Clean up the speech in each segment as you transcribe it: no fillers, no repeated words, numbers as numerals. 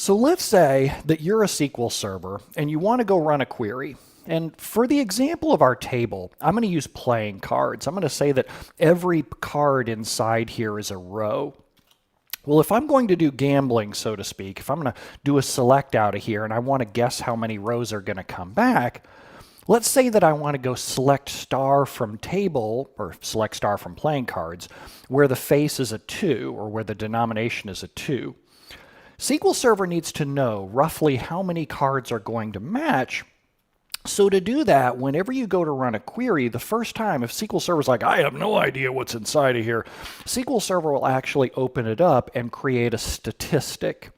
So let's say that you're a SQL server and you want to go run a query. And for the example of our table, I'm going to use playing cards. I'm going to say that every card inside here is a row. Well, if I'm going to do gambling, so to speak, if I'm going to do a select out of here and I want to guess how many rows are going to come back, let's say that I want to go select star from table or select star from playing cards where the face is a 2 or where the denomination is a 2. SQL Server needs to know roughly how many cards are going to match. So to do that, whenever you go to run a query, the first time, if SQL Server's like, I have no idea what's inside of here, SQL Server will actually open it up and create a statistic.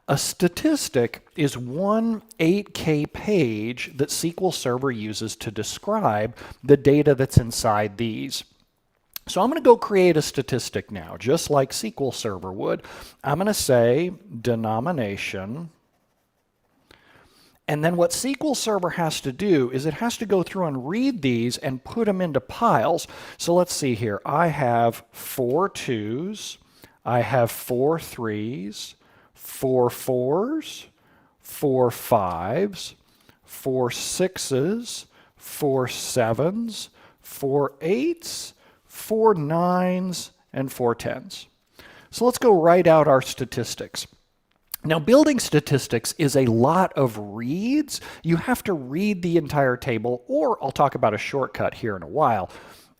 A statistic is one 8K page that SQL Server uses to describe the data that's inside these. So I'm going to go create a statistic now, just like SQL Server would. I'm going to say denomination. And then what SQL Server has to do is it has to go through and read these and put them into piles. So let's see here. I have 4 2s. I have 4 3s, 4 4s, 4 5s, 4 6s, 4 7s, 4 8s, 4 9s, and 4 10s. So let's go write out our statistics. Now, building statistics is a lot of reads. You have to read the entire table, or I'll talk about a shortcut here in a while,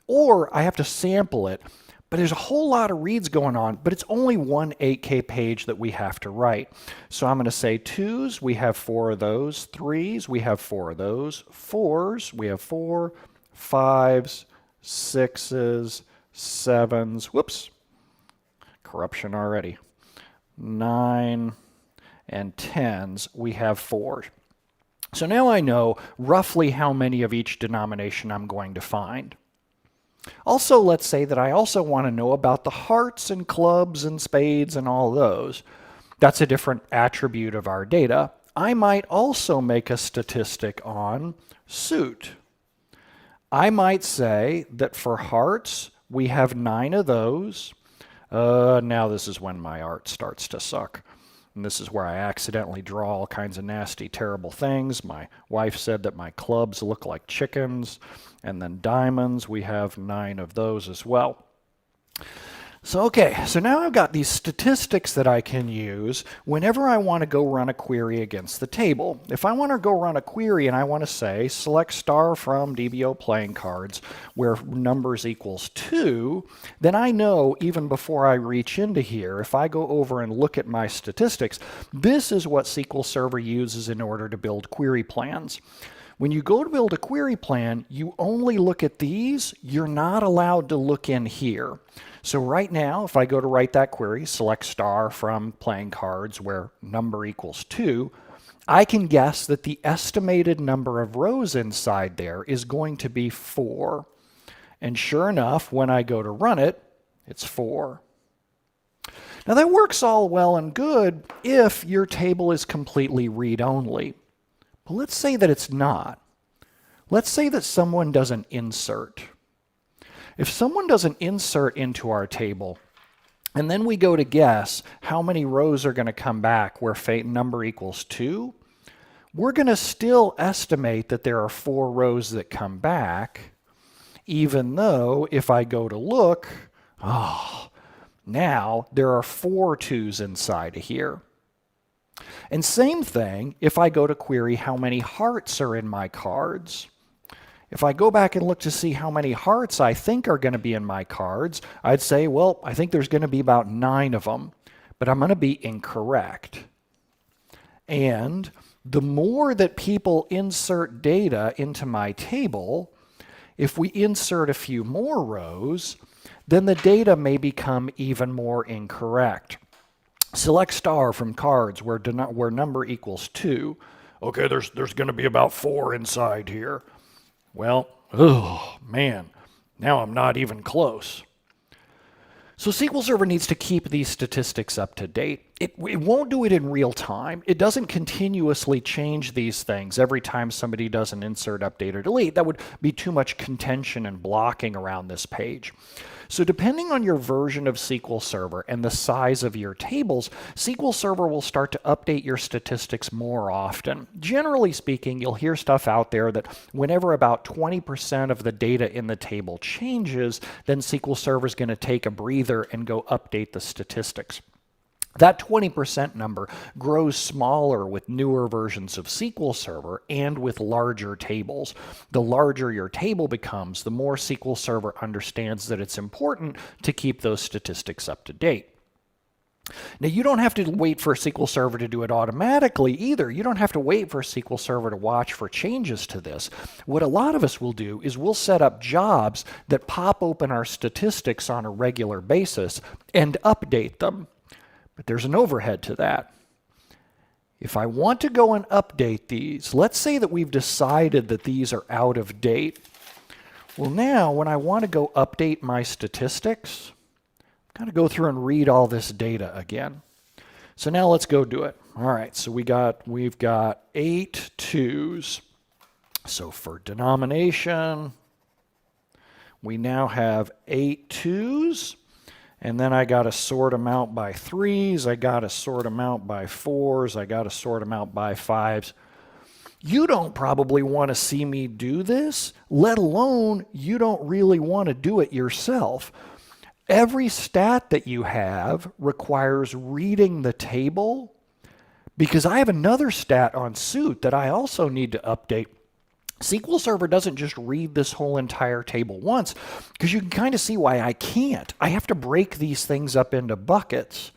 or I have to sample it. But there's a whole lot of reads going on, but it's only one 8K page that we have to write. So I'm going to say 2s, we have 4 of those. 3s, we have 4 of those. 4s, we have 4. 5s, 6s, 7s, whoops, corruption already. 9 and 10s, we have 4. So now I know roughly how many of each denomination I'm going to find. Also, let's say that I also want to know about the hearts and clubs and spades and all those. That's a different attribute of our data. I might also make a statistic on suit. I might say that for hearts, we have 9 of those. Now this is when my art starts to suck. And this is where I accidentally draw all kinds of nasty, terrible things. My wife said that my clubs look like chickens. And then diamonds, we have 9 of those as well. So okay, so now I've got these statistics that I can use whenever I want to go run a query against the table. If I want to go run a query and I want to say select star from DBO playing cards where numbers equals 2, then I know even before I reach into here, if I go over and look at my statistics, this is what SQL Server uses in order to build query plans. When you go to build a query plan, you only look at these. You're not allowed to look in here. So right now, if I go to write that query, select star from playing cards where number equals 2, I can guess that the estimated number of rows inside there is going to be 4. And sure enough, when I go to run it, it's 4. Now that works all well and good if your table is completely read-only. But let's say that it's not. Let's say that someone does an insert. If someone does an insert into our table, and then we go to guess how many rows are going to come back where number equals 2, we're going to still estimate that there are 4 rows that come back, even though if I go to look, now there are 4 2s inside of here. And same thing if I go to query how many hearts are in my cards. If I go back and look to see how many hearts I think are going to be in my cards, I'd say, well, I think there's going to be about 9 of them, but I'm going to be incorrect. And the more that people insert data into my table, if we insert a few more rows, then the data may become even more incorrect. Select star from cards where number equals 2. Okay, there's going to be about 4 inside here. Well, oh man, now I'm not even close. So SQL Server needs to keep these statistics up to date. it won't do it in real time. It doesn't continuously change these things every time somebody does an insert, update, or delete. That would be too much contention and blocking around this page. So depending on your version of SQL Server and the size of your tables, SQL Server will start to update your statistics more often. Generally speaking, you'll hear stuff out there that whenever about 20% of the data in the table changes, then SQL Server is going to take a breather and go update the statistics. That 20% number grows smaller with newer versions of SQL Server and with larger tables. The larger your table becomes, the more SQL Server understands that it's important to keep those statistics up to date. Now, you don't have to wait for SQL Server to do it automatically either. You don't have to wait for SQL Server to watch for changes to this. What a lot of us will do is we'll set up jobs that pop open our statistics on a regular basis and update them. But there's an overhead to that. If I want to go and update these, let's say that we've decided that these are out of date. Well, now when I want to go update my statistics, I've got to go through and read all this data again. So now let's go do it. All right, so we've got 8 twos. So for denomination, we now have 8 twos. And then I got to sort them out by 3s. I got to sort them out by 4s. I got to sort them out by 5s. You don't probably want to see me do this, let alone you don't really want to do it yourself. Every stat that you have requires reading the table, because I have another stat on suit that I also need to update. SQL Server doesn't just read this whole entire table once, because you can kind of see why I can't. I have to break these things up into buckets.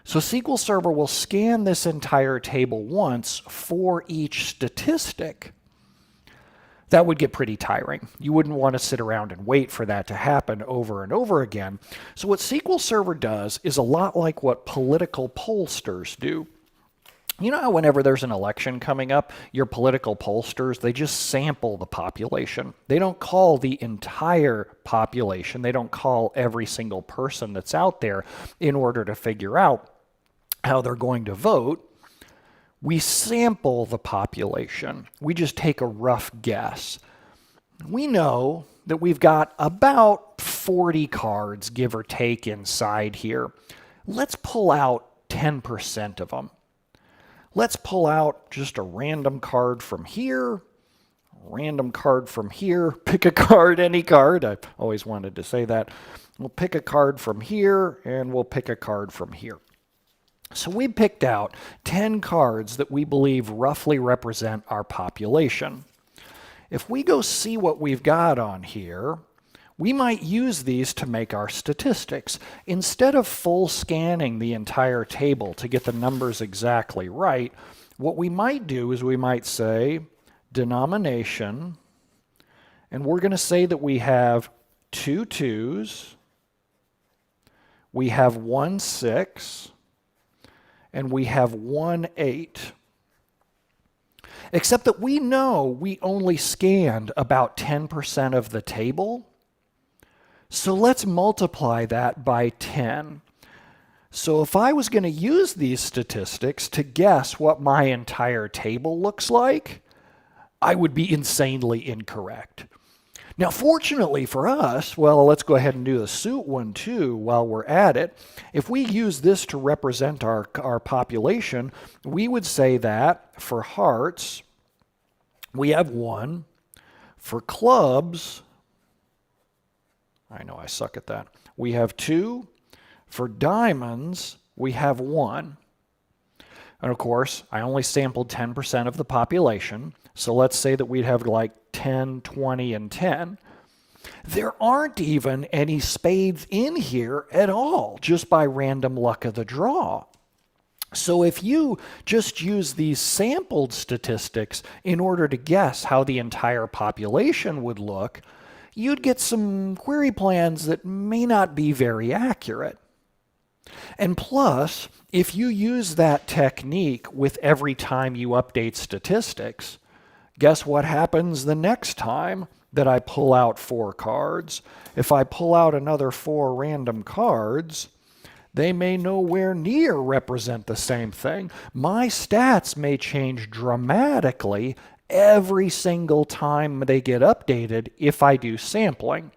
So SQL Server will scan this entire table once for each statistic. That would get pretty tiring. You wouldn't want to sit around and wait for that to happen over and over again. So what SQL Server does is a lot like what political pollsters do. You know how whenever there's an election coming up, your political pollsters, they just sample the population. They don't call the entire population. They don't call every single person that's out there in order to figure out how they're going to vote. We sample the population. We just take a rough guess. We know that we've got about 40 cards, give or take, inside here. Let's pull out 10% of them. Let's pull out just a random card from here, random card from here, pick a card, any card. I've always wanted to say that. We'll pick a card from here, and we'll pick a card from here. So we picked out 10 cards that we believe roughly represent our population. If we go see what we've got on here, we might use these to make our statistics. Instead of full scanning the entire table to get the numbers exactly right, what we might do is we might say denomination, and we're going to say that we have 2 2s, we have 1 6, and we have 1 8. Except that we know we only scanned about 10% of the table. So let's multiply that by 10. So if I was going to use these statistics to guess what my entire table looks like, I would be insanely incorrect. Now, fortunately for us, well, let's go ahead and do the suit one too while we're at it. If we use this to represent our population, we would say that for hearts, we have 1. For clubs, I know I suck at that, we have 2. For diamonds, we have 1. And of course, I only sampled 10% of the population. So let's say that we'd have like 10, 20, and 10. There aren't even any spades in here at all, just by random luck of the draw. So if you just use these sampled statistics in order to guess how the entire population would look, you'd get some query plans that may not be very accurate. And plus, if you use that technique with every time you update statistics, guess what happens the next time that I pull out 4 cards? If I pull out another 4 random cards, They may nowhere near represent the same thing. My stats may change dramatically every single time they get updated if I do sampling.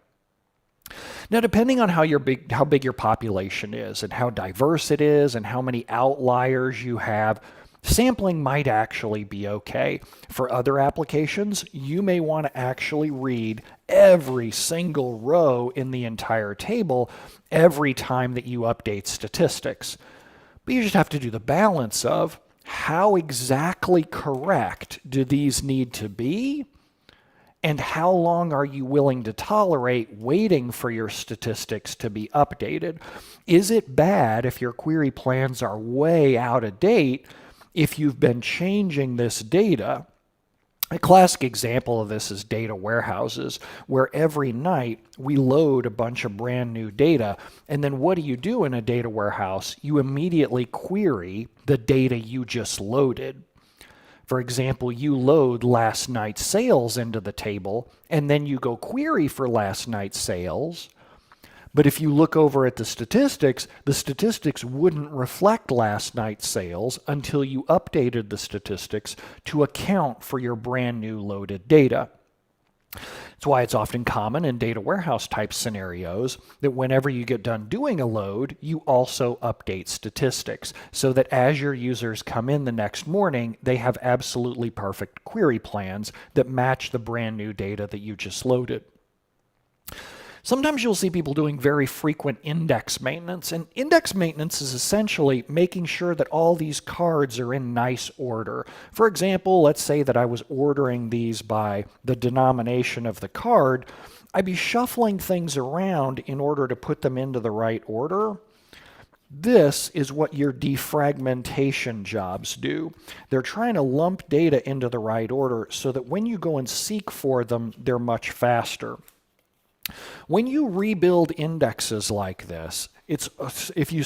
Now, depending on how big your population is and how diverse it is and how many outliers you have, sampling might actually be okay. For other applications, you may want to actually read every single row in the entire table every time that you update statistics. But you just have to do the balance of how exactly correct do these need to be, and how long are you willing to tolerate waiting for your statistics to be updated? Is it bad if your query plans are way out of date if you've been changing this data? A classic example of this is data warehouses, where every night we load a bunch of brand new data, and then what do you do in a data warehouse? You immediately query the data you just loaded. For example, you load last night's sales into the table, and then you go query for last night's sales. But if you look over at the statistics wouldn't reflect last night's sales until you updated the statistics to account for your brand new loaded data. That's why it's often common in data warehouse type scenarios that whenever you get done doing a load, you also update statistics so that as your users come in the next morning, they have absolutely perfect query plans that match the brand new data that you just loaded. Sometimes you'll see people doing very frequent index maintenance, and index maintenance is essentially making sure that all these cards are in nice order. For example, let's say that I was ordering these by the denomination of the card. I'd be shuffling things around in order to put them into the right order. This is what your defragmentation jobs do. They're trying to lump data into the right order so that when you go and seek for them, they're much faster. When you rebuild indexes like this, if you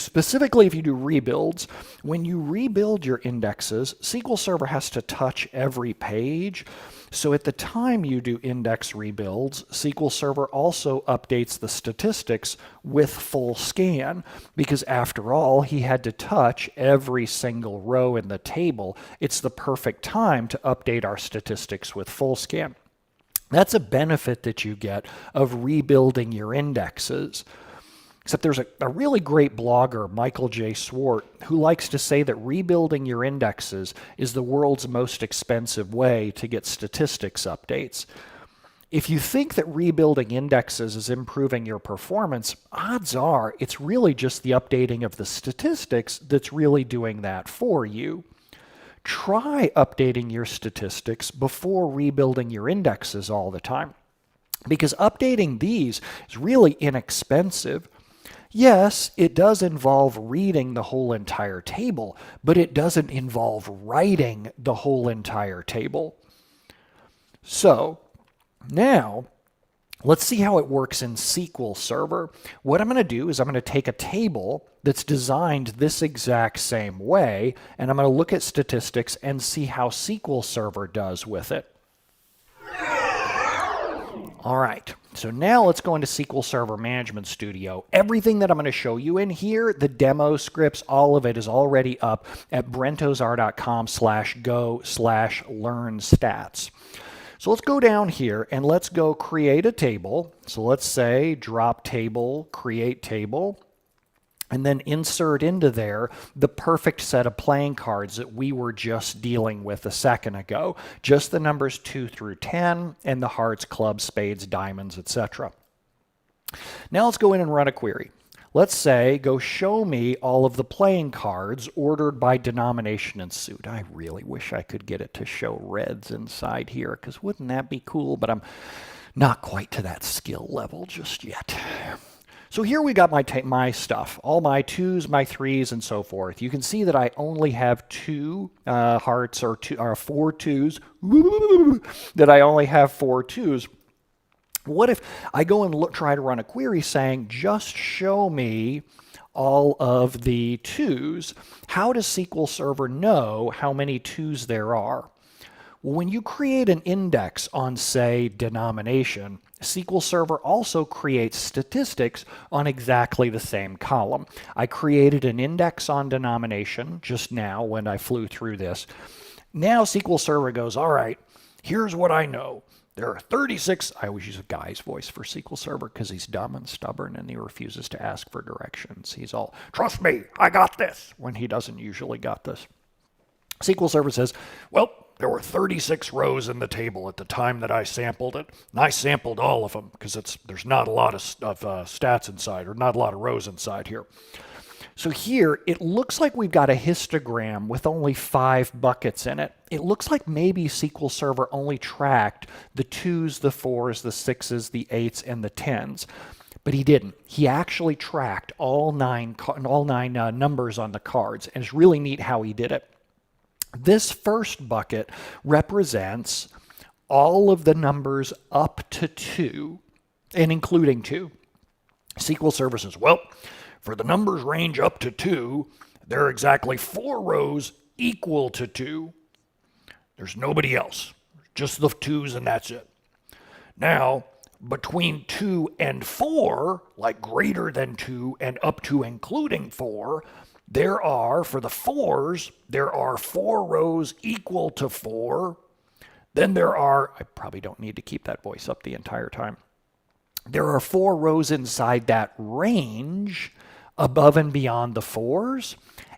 do rebuilds, when you rebuild your indexes, SQL Server has to touch every page. So at the time you do index rebuilds, SQL Server also updates the statistics with full scan, because after all, he had to touch every single row in the table. It's the perfect time to update our statistics with full scan. That's a benefit that you get of rebuilding your indexes. Except there's a really great blogger, Michael J. Swart, who likes to say that rebuilding your indexes is the world's most expensive way to get statistics updates. If you think that rebuilding indexes is improving your performance, odds are it's really just the updating of the statistics that's really doing that for you. Try updating your statistics before rebuilding your indexes all the time, because updating these is really inexpensive. Yes, it does involve reading the whole entire table, but it doesn't involve writing the whole entire table. So now, let's see how it works in SQL Server. What I'm going to do is I'm going to take a table that's designed this exact same way, and I'm going to look at statistics and see how SQL Server does with it. All right, so now let's go into SQL Server Management Studio. Everything that I'm going to show you in here, the demo scripts, all of it is already up at brentozar.com/go/learn-stats. So let's go down here and let's go create a table. So let's say drop table, create table, and then insert into there the perfect set of playing cards that we were just dealing with a second ago. Just the numbers 2 through 10 and the hearts, clubs, spades, diamonds, etc. Now let's go in and run a query. Let's say, go show me all of the playing cards ordered by denomination and suit. I really wish I could get it to show reds inside here, because wouldn't that be cool? But I'm not quite to that skill level just yet. So here we got my stuff, all my 2s, my 3s, and so forth. You can see that I only have 2 hearts or 4 2s, that I only have 4 2s. What if I go and try to run a query saying, just show me all of the 2s? How does SQL Server know how many 2s there are? Well, when you create an index on, say, denomination, SQL Server also creates statistics on exactly the same column. I created an index on denomination just now when I flew through this. Now SQL Server goes, all right, here's what I know. There are 36, I always use a guy's voice for SQL Server because he's dumb and stubborn and he refuses to ask for directions. He's all, trust me, I got this, when he doesn't usually got this. SQL Server says, well, there were 36 rows in the table at the time that I sampled it, and I sampled all of them because there's not a lot of stats inside, or not a lot of rows inside here. So here, it looks like we've got a histogram with only 5 buckets in it. It looks like maybe SQL Server only tracked the 2s, the 4s, the 6s, the 8s, and the 10s. But he didn't. He actually tracked all nine numbers on the cards, and it's really neat how he did it. This first bucket represents all of the numbers up to 2, and including 2. SQL Server says, well, for the numbers range up to 2, there are exactly 4 rows equal to 2. There's nobody else, just the 2s, and that's it. Now, between 2 and 4, like greater than 2 and up to including 4, there are, for the 4s, there are 4 rows equal to 4. Then there are, I probably don't need to keep that voice up the entire time. There are 4 rows inside that range above and beyond the 4s.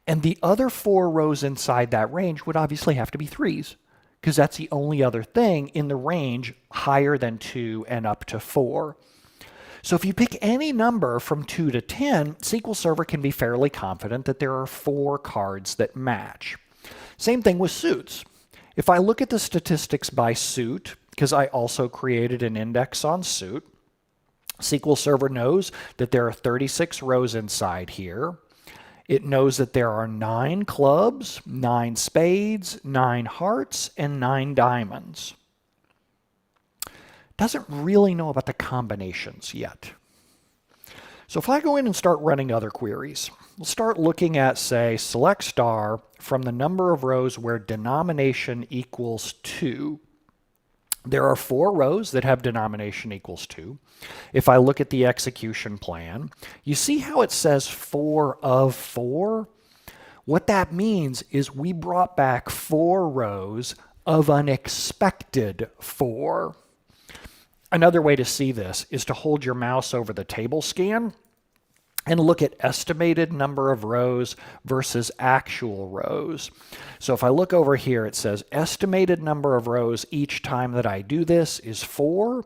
And the other 4 rows inside that range would obviously have to be 3s, because that's the only other thing in the range higher than 2 and up to 4. So if you pick any number from 2 to 10, SQL Server can be fairly confident that there are 4 cards that match. Same thing with suits. If I look at the statistics by suit, because I also created an index on suit, SQL Server knows that there are 36 rows inside here. It knows that there are 9 clubs, 9 spades, 9 hearts, and 9 diamonds. Doesn't really know about the combinations yet. So if I go in and start running other queries, we'll start looking at, say, select star from the number of rows where denomination equals 2. There are 4 rows that have denomination equals 2. If I look at the execution plan, you see how it says 4 of 4? What that means is we brought back 4 rows of unexpected 4. Another way to see this is to hold your mouse over the table scan and look at estimated number of rows versus actual rows. So if I look over here, it says estimated number of rows each time that I do this is 4.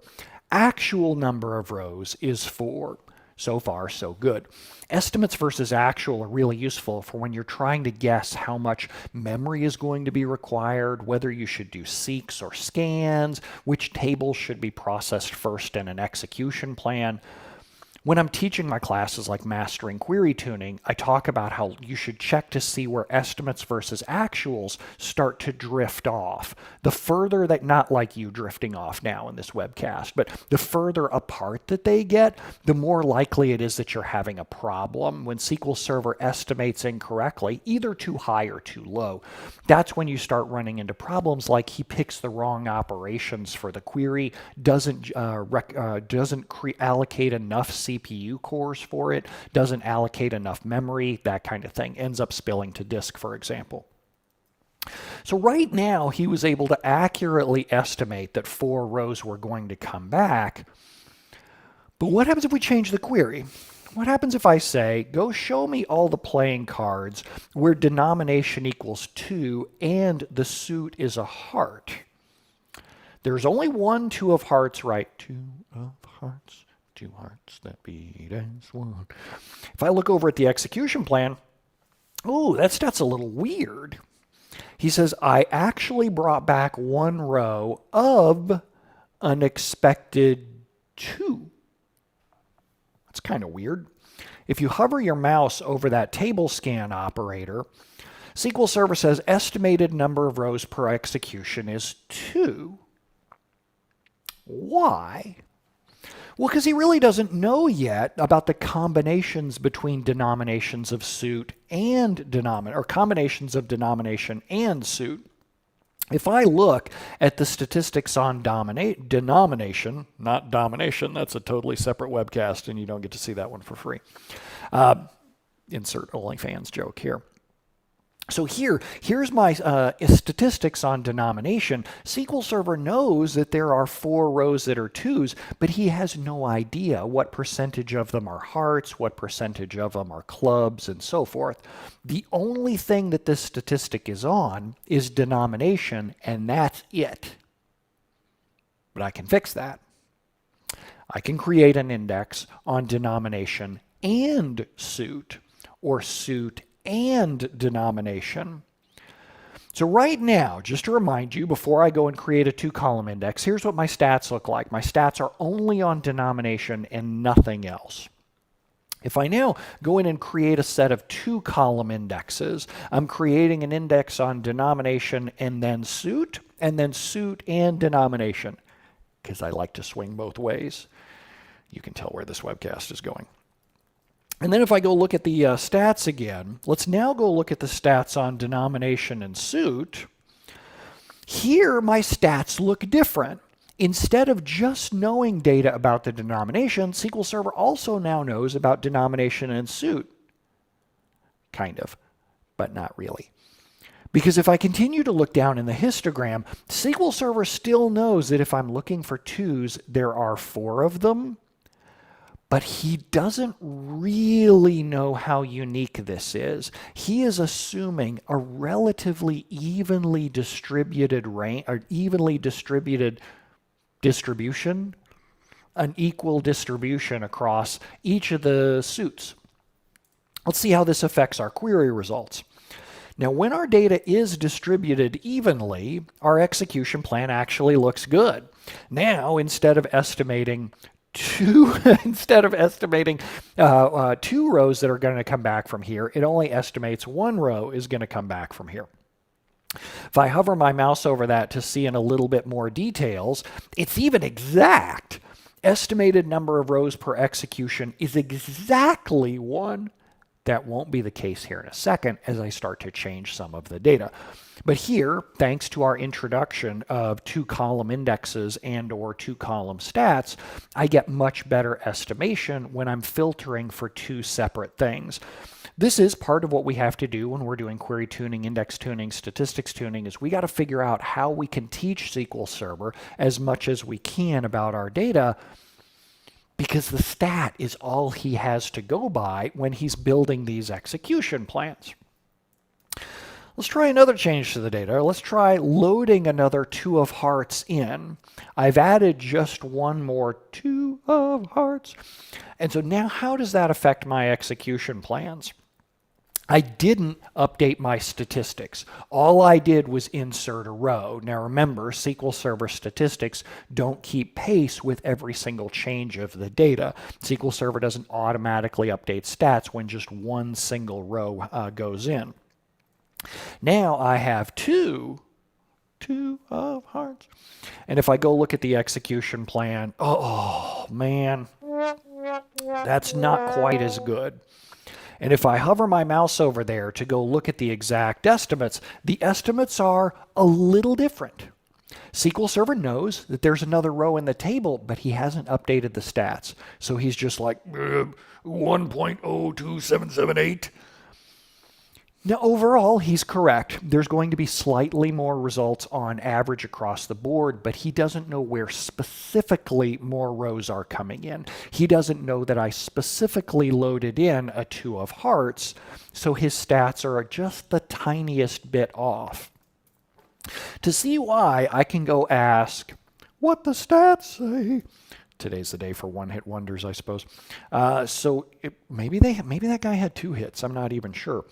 Actual number of rows is 4. So far, so good. Estimates versus actual are really useful for when you're trying to guess how much memory is going to be required, whether you should do seeks or scans, which tables should be processed first in an execution plan. When I'm teaching my classes like Mastering Query Tuning, I talk about how you should check to see where estimates versus actuals start to drift off. The further that, not like you drifting off now in this webcast, but the further apart that they get, the more likely it is that you're having a problem. When SQL Server estimates incorrectly, either too high or too low, that's when you start running into problems like he picks the wrong operations for the query, doesn't allocate enough CPU cores for it, doesn't allocate enough memory, that kind of thing. Ends up spilling to disk, for example. So right now, he was able to accurately estimate that 4 rows were going to come back. But what happens if we change the query? What happens if I say, go show me all the playing cards where denomination equals 2 and the suit is a heart? There's only 1 2 of hearts, right? 2 of hearts. 2 hearts that beat as one. If I look over at the execution plan, oh, that's a little weird. He says, I actually brought back 1 row of unexpected 2. That's kind of weird. If you hover your mouse over that table scan operator, SQL Server says estimated number of rows per execution is 2. Why? Well, because he really doesn't know yet about the combinations between denominations of suit and combinations of denomination and suit. If I look at the statistics on denomination, not domination, that's a totally separate webcast and you don't get to see that one for free. Insert OnlyFans joke here. So here's my statistics on denomination. SQL Server knows that there are 4 rows that are 2s, but he has no idea what percentage of them are hearts, what percentage of them are clubs, and so forth. The only thing that this statistic is on is denomination, and that's it. But I can fix that. I can create an index on denomination and suit, or suit and denomination. So right now, just to remind you, before I go and create a 2-column index, here's what my stats look like. My stats are only on denomination and nothing else. If I now go in and create a set of 2-column indexes, I'm creating an index on denomination and then suit and denomination, because I like to swing both ways. You can tell where this webcast is going. And then if I go look at the stats again, let's now go look at the stats on denomination and suit. Here, my stats look different. Instead of just knowing data about the denomination, SQL Server also now knows about denomination and suit. Kind of, but not really. Because if I continue to look down in the histogram, SQL Server still knows that if I'm looking for 2s, there are 4 of them. But he doesn't really know how unique this is. He is assuming a relatively evenly distributed range, or evenly distributed distribution, an equal distribution across each of the suits. Let's see how this affects our query results. Now, when our data is distributed evenly, our execution plan actually looks good. Now, instead of estimating 2 rows that are going to come back from here, it only estimates 1 row is going to come back from here. If I hover my mouse over that to see in a little bit more details, it's even exact. Estimated number of rows per execution is exactly 1. That won't be the case here in a second as I start to change some of the data. But here, thanks to our introduction of 2-column indexes and or 2-column stats, I get much better estimation when I'm filtering for 2 separate things. This is part of what we have to do when we're doing query tuning, index tuning, statistics tuning, is we got to figure out how we can teach SQL Server as much as we can about our data, because the stat is all he has to go by when he's building these execution plans. Let's try another change to the data. Let's try loading another 2 of hearts in. I've added just 1 more 2 of hearts. And so now how does that affect my execution plans? I didn't update my statistics. All I did was insert a row. Now remember, SQL Server statistics don't keep pace with every single change of the data. SQL Server doesn't automatically update stats when just 1 single row goes in. Now I have 2 of hearts. And if I go look at the execution plan, oh man, that's not quite as good. And if I hover my mouse over there to go look at the exact estimates, the estimates are a little different. SQL Server knows that there's another row in the table, but he hasn't updated the stats. So he's just like 1.02778. Now, overall, he's correct. There's going to be slightly more results on average across the board, but he doesn't know where specifically more rows are coming in. He doesn't know that I specifically loaded in a 2 of hearts, so his stats are just the tiniest bit off. To see why, I can go ask what the stats say. Today's the day for one-hit wonders, I suppose. Maybe that guy had 2 hits. I'm not even sure.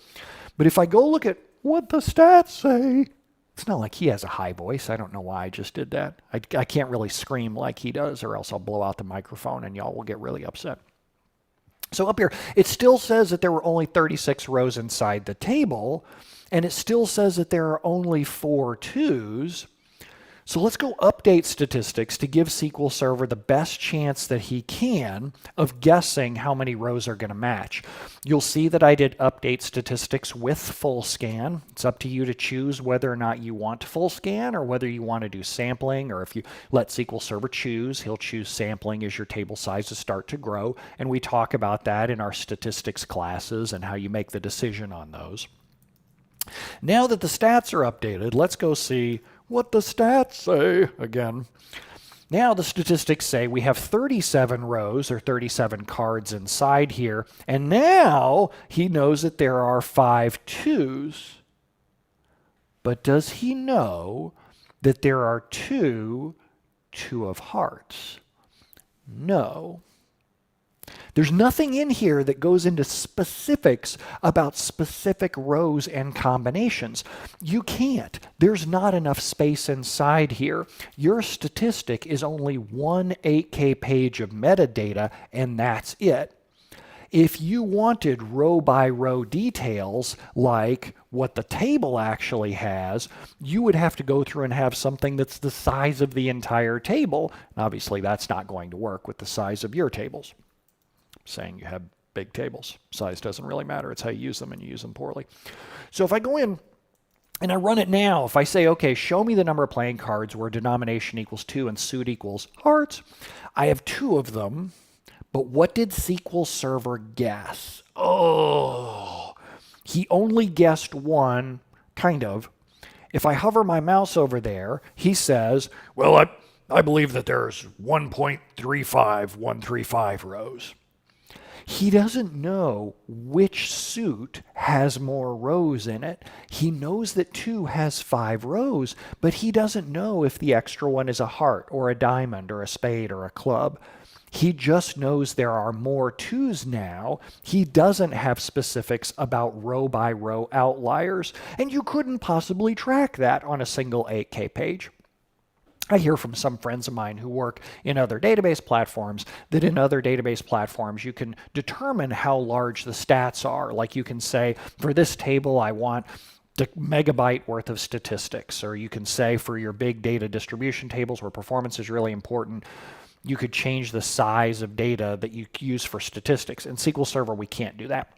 But if I go look at what the stats say, it's not like he has a high voice. I don't know why I just did that. I can't really scream like he does, or else I'll blow out the microphone and y'all will get really upset. So up here, it still says that there were only 36 rows inside the table, and it still says that there are only 4 2s. So let's go update statistics to give SQL Server the best chance that he can of guessing how many rows are going to match. You'll see that I did update statistics with full scan. It's up to you to choose whether or not you want full scan or whether you want to do sampling, or if you let SQL Server choose, he'll choose sampling as your table sizes start to grow. And we talk about that in our statistics classes and how you make the decision on those. Now that the stats are updated, let's go see what the stats say again. Now the statistics say we have 37 rows or 37 cards inside here, and now he knows that there are 5 twos. But does he know that there are two of hearts? No. There's nothing in here that goes into specifics about specific rows and combinations. You can't. There's not enough space inside here. Your statistic is only one 8K page of metadata, and that's it. If you wanted row by row details, like what the table actually has, you would have to go through and have something that's the size of the entire table. And obviously, that's not going to work with the size of your tables. Saying you have big tables. Size doesn't really matter. It's how you use them, and you use them poorly. So if I go in and I run it now, if I say, okay, show me the number of playing cards where denomination equals 2 and suit equals hearts, I have 2 of them, but what did SQL Server guess? Oh, he only guessed 1, kind of. If I hover my mouse over there, he says, well, I believe that there's 1.35135 rows. He doesn't know which suit has more rows in it. He knows that 2 has 5 rows, but he doesn't know if the extra one is a heart or a diamond or a spade or a club. He just knows there are more 2s now. He doesn't have specifics about row by row outliers, and you couldn't possibly track that on a single 8K page. I hear from some friends of mine who work in other database platforms that in other database platforms you can determine how large the stats are. Like you can say, for this table I want the megabyte worth of statistics, or you can say for your big data distribution tables where performance is really important, you could change the size of data that you use for statistics. In SQL Server, we can't do that.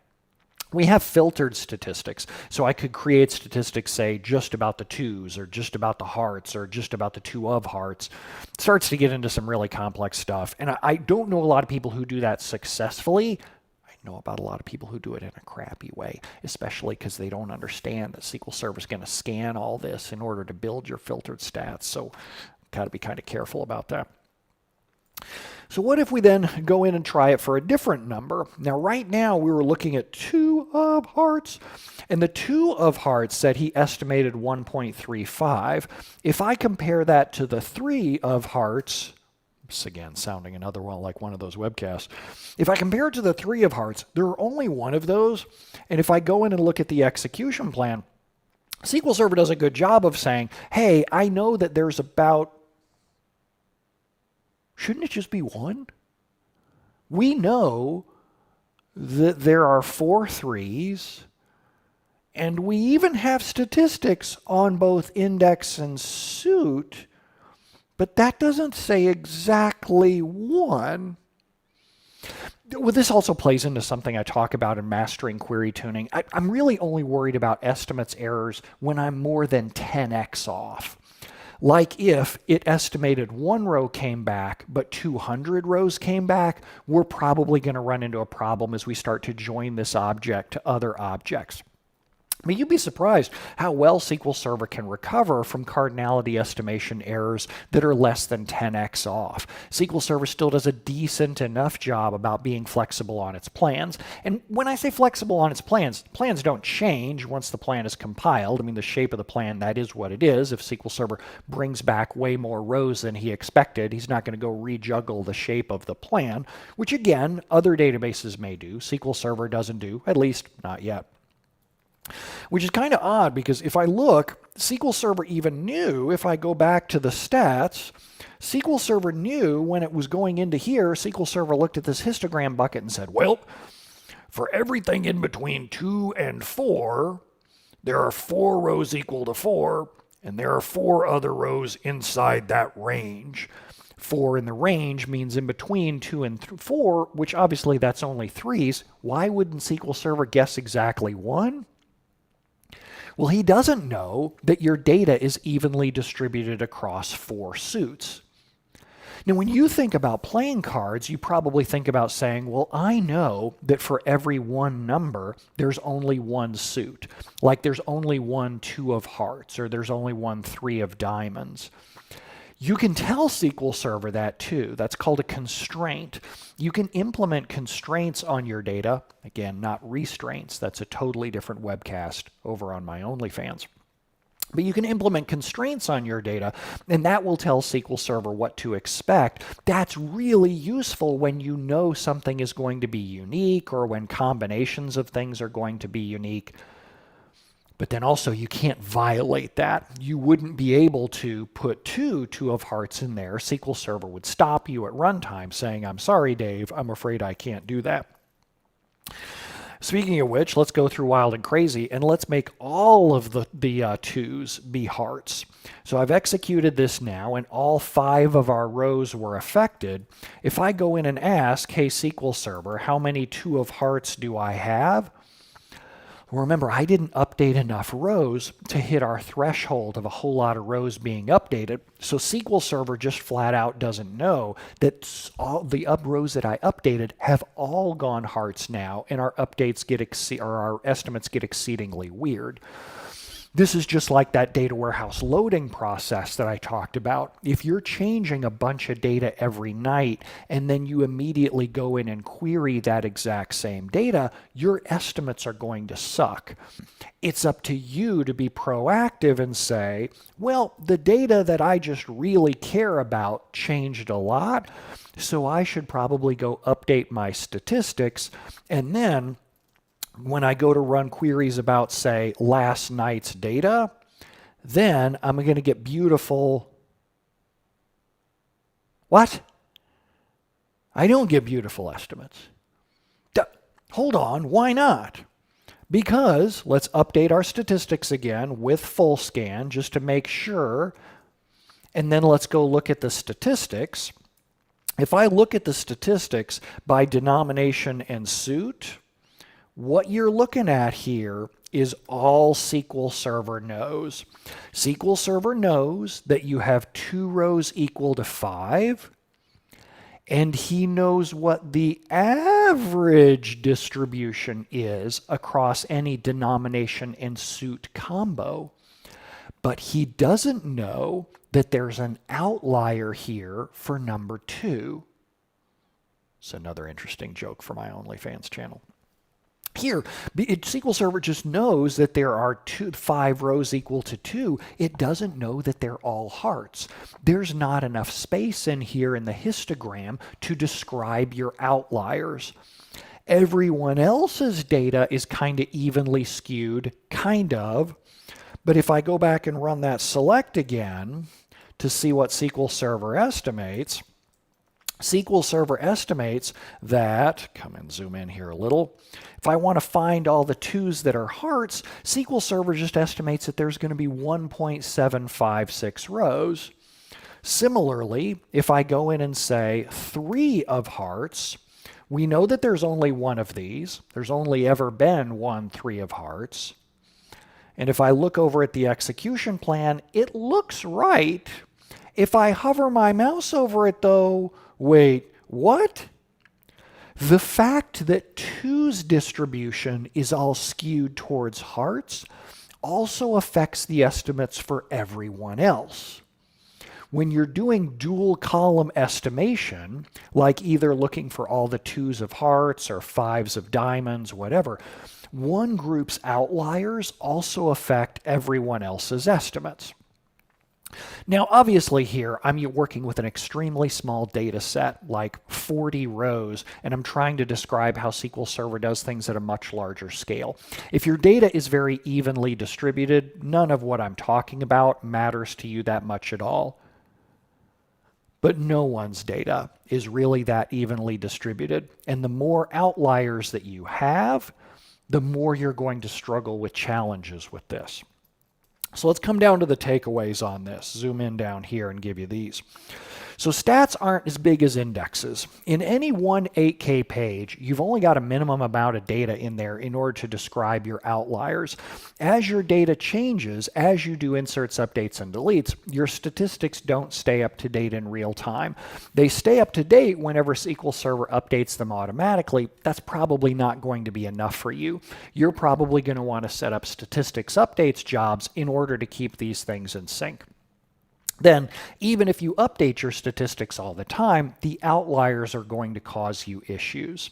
We have filtered statistics, so I could create statistics, say, just about the 2s, or just about the hearts, or just about the 2 of hearts. It starts to get into some really complex stuff, and I don't know a lot of people who do that successfully. I know about a lot of people who do it in a crappy way, especially because they don't understand that SQL Server is going to scan all this in order to build your filtered stats, so got to be kind of careful about that. So what if we then go in and try it for a different number? Now, right now, we were looking at 2 of hearts, and the 2 of hearts said he estimated 1.35. If I compare that to the 3 of hearts, this again sounding another one like one of those webcasts, if I compare it to the 3 of hearts, there are only 1 of those, and if I go in and look at the execution plan, SQL Server does a good job of saying, hey, I know that there's about, shouldn't it just be 1? We know that there are 4 3s, and we even have statistics on both index and suit, but that doesn't say exactly 1. Well, this also plays into something I talk about in mastering query tuning. I'm really only worried about estimates errors when I'm more than 10x off. Like if it estimated 1 row came back, but 200 rows came back, we're probably going to run into a problem as we start to join this object to other objects. I mean, you'd be surprised how well SQL Server can recover from cardinality estimation errors that are less than 10x off. SQL Server still does a decent enough job about being flexible on its plans. And when I say flexible on its plans don't change once the plan is compiled. I mean, the shape of the plan, that is what it is. If SQL Server brings back way more rows than he expected, he's not going to go rejuggle the shape of the plan, which again, other databases may do. SQL Server doesn't do, at least not yet. Which is kind of odd because if I look, SQL Server even knew, if I go back to the stats, SQL Server knew when it was going into here, SQL Server looked at this histogram bucket and said, well, for everything in between 2 and 4, there are 4 rows equal to 4, and there are 4 other rows inside that range. 4 in the range means in between 2 and 4, which obviously that's only 3s. Why wouldn't SQL Server guess exactly 1? Well, he doesn't know that your data is evenly distributed across 4 suits. Now, when you think about playing cards, you probably think about saying, well, I know that for every one number, there's only one suit. Like there's only one 2 of hearts, or there's only one 3 of diamonds. You can tell SQL Server that too. That's called a constraint. You can implement constraints on your data. Again, not restraints. That's a totally different webcast over on my OnlyFans. But you can implement constraints on your data, and that will tell SQL Server what to expect. That's really useful when you know something is going to be unique or when combinations of things are going to be unique. But then also you can't violate that. You wouldn't be able to put 2 of hearts in there. SQL Server would stop you at runtime saying, I'm sorry, Dave, I'm afraid I can't do that. Speaking of which, let's go through Wild and Crazy and let's make all of the 2s be hearts. So I've executed this now and all 5 of our rows were affected. If I go in and ask, hey SQL Server, how many 2 of hearts do I have? Remember, I didn't update enough rows to hit our threshold of a whole lot of rows being updated. So SQL Server just flat out doesn't know that all the rows that I updated have all gone hearts now, and our updates get our estimates get exceedingly weird. This is just like that data warehouse loading process that I talked about. If you're changing a bunch of data every night and then you immediately go in and query that exact same data, your estimates are going to suck. It's up to you to be proactive and say, well, the data that I just really care about changed a lot, so I should probably go update my statistics, and then when I go to run queries about, say, last night's data, then I'm going to get beautiful. What? I don't get beautiful estimates. Hold on, why not? Because let's update our statistics again with full scan just to make sure. And then let's go look at the statistics. If I look at the statistics by denomination and suit, what you're looking at here is all SQL Server knows. SQL Server knows that you have 2 rows equal to 5, and he knows what the average distribution is across any denomination and suit combo. But he doesn't know that there's an outlier here for number 2. It's another interesting joke for my OnlyFans channel. Here, SQL Server just knows that there are 5 rows equal to 2. It doesn't know that they're all hearts. There's not enough space in here in the histogram to describe your outliers. Everyone else's data is kind of evenly skewed, kind of. But if I go back and run that select again to see what SQL Server estimates, SQL Server estimates that, come and zoom in here a little, if I want to find all the 2s that are hearts, SQL Server just estimates that there's going to be 1.756 rows. Similarly, if I go in and say 3 of hearts, we know that there's only 1 of these. There's only ever been 1 3 of hearts. And if I look over at the execution plan, it looks right. If I hover my mouse over it though, wait, what? The fact that 2's distribution is all skewed towards hearts also affects the estimates for everyone else. When you're doing dual column estimation, like either looking for all the 2's of hearts or 5's of diamonds, whatever, one group's outliers also affect everyone else's estimates. Now, obviously here, I'm working with an extremely small data set, like 40 rows, and I'm trying to describe how SQL Server does things at a much larger scale. If your data is very evenly distributed, none of what I'm talking about matters to you that much at all. But no one's data is really that evenly distributed, and the more outliers that you have, the more you're going to struggle with challenges with this. So let's come down to the takeaways on this. Zoom in down here and give you these. So stats aren't as big as indexes. In any one 8K page, you've only got a minimum amount of data in there in order to describe your outliers. As your data changes, as you do inserts, updates, and deletes, your statistics don't stay up to date in real time. They stay up to date whenever SQL Server updates them automatically. That's probably not going to be enough for you. You're probably going to want to set up statistics updates jobs in order to keep these things in sync. Then, even if you update your statistics all the time, the outliers are going to cause you issues.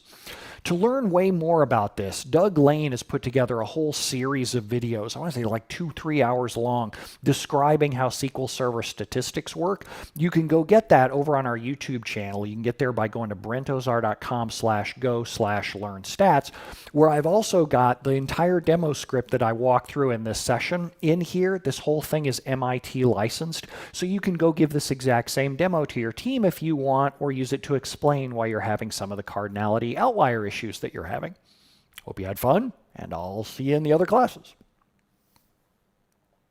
To learn way more about this, Doug Lane has put together a whole series of videos, I want to say like 2-3 hours long, describing how SQL Server statistics work. You can go get that over on our YouTube channel. You can get there by going to brentozar.com/go/learnstats, where I've also got the entire demo script that I walked through in this session. In here, this whole thing is MIT licensed, so you can go give this exact same demo to your team if you want, or use it to explain why you're having some of the cardinality outlier issues that you're having. Hope you had fun, and I'll see you in the other classes.